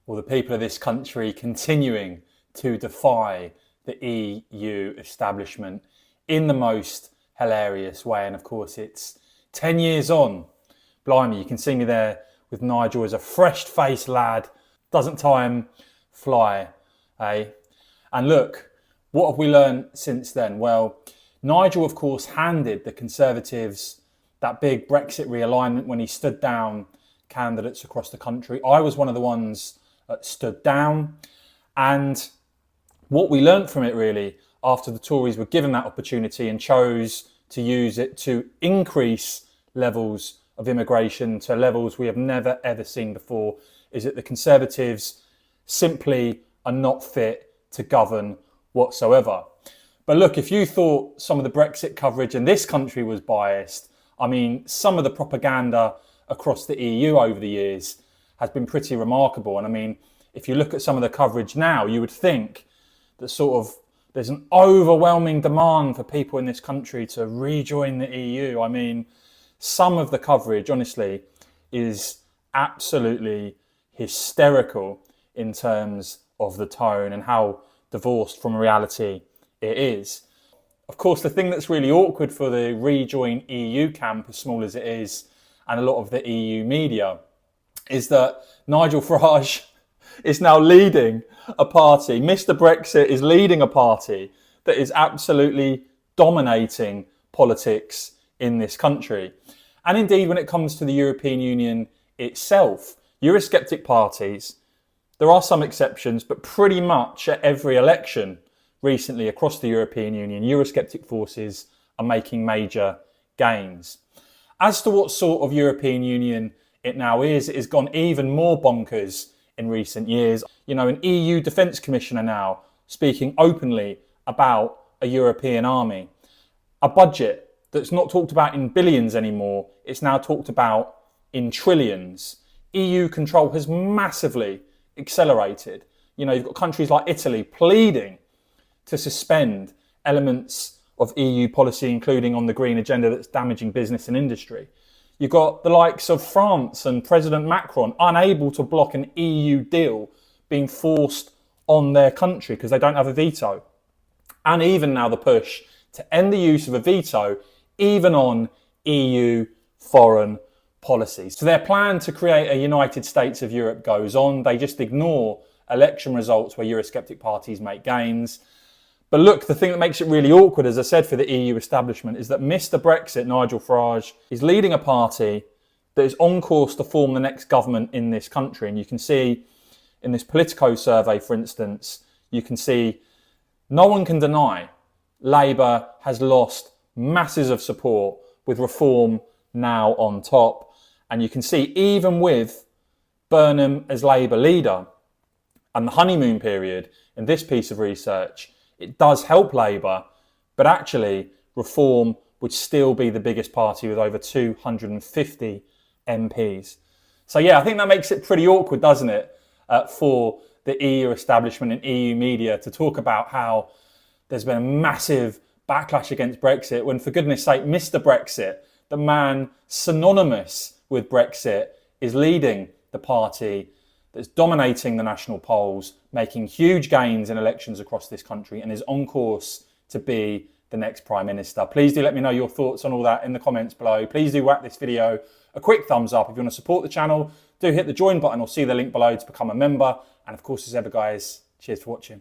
or the people of this country continuing to defy the EU establishment in the most hilarious way. And of course, it's 10 years on. Blimey, you can see me there with Nigel as a fresh-faced lad. Doesn't time fly, eh? And look, what have we learned since then? Well, Nigel, of course, handed the Conservatives that big Brexit realignment when he stood down candidates across the country. I was one of the ones that stood down. And what we learned from it really, after the Tories were given that opportunity and chose to use it to increase levels of immigration to levels we have never ever seen before, is that the Conservatives simply are not fit to govern whatsoever. But look, if you thought some of the Brexit coverage in this country was biased, I mean, some of the propaganda across the EU over the years has been pretty remarkable. And I mean, if you look at some of the coverage now, you would think that there's an overwhelming demand for people in this country to rejoin the EU. I mean, some of the coverage, honestly, is absolutely hysterical in terms of the tone and how divorced from reality it is. Of course, the thing that's really awkward for the rejoin EU camp, as small as it is, and a lot of the EU media, is that Nigel Farage is now leading a party. Mr. Brexit is leading a party that is absolutely dominating politics in this country. And indeed, when it comes to the European Union itself, Eurosceptic parties, there are some exceptions, but pretty much at every election recently across the European Union, Eurosceptic forces are making major gains. As to what sort of European Union it now is, it has gone even more bonkers in recent years. You know, an EU Defence Commissioner now speaking openly about a European army. A budget that's not talked about in billions anymore, it's now talked about in trillions. EU control has massively accelerated. You know, you've got countries like Italy pleading to suspend elements of EU policy, including on the green agenda that's damaging business and industry. You've got the likes of France and President Macron unable to block an EU deal being forced on their country because they don't have a veto. And even now the push to end the use of a veto even on EU foreign policies. So their plan to create a United States of Europe goes on. They just ignore election results where Eurosceptic parties make gains. But look, the thing that makes it really awkward, as I said, for the EU establishment is that Mr. Brexit, Nigel Farage, is leading a party that is on course to form the next government in this country. And you can see in this Politico survey, for instance, you can see no one can deny Labour has lost masses of support with Reform now on top. And you can see even with Burnham as Labour leader and the honeymoon period in this piece of research, it does help Labour, but actually Reform would still be the biggest party with over 250 MPs. So yeah, I think that makes it pretty awkward, doesn't it, for the EU establishment and EU media to talk about how there's been a massive backlash against Brexit, when for goodness sake, Mr. Brexit, the man synonymous with Brexit, is leading the party that's dominating the national polls, making huge gains in elections across this country, and is on course to be the next Prime Minister. Please do let me know your thoughts on all that in the comments below. Please do whack this video a quick thumbs up. If you want to support the channel, do hit the join button or see the link below to become a member. And of course, as ever, guys, cheers for watching.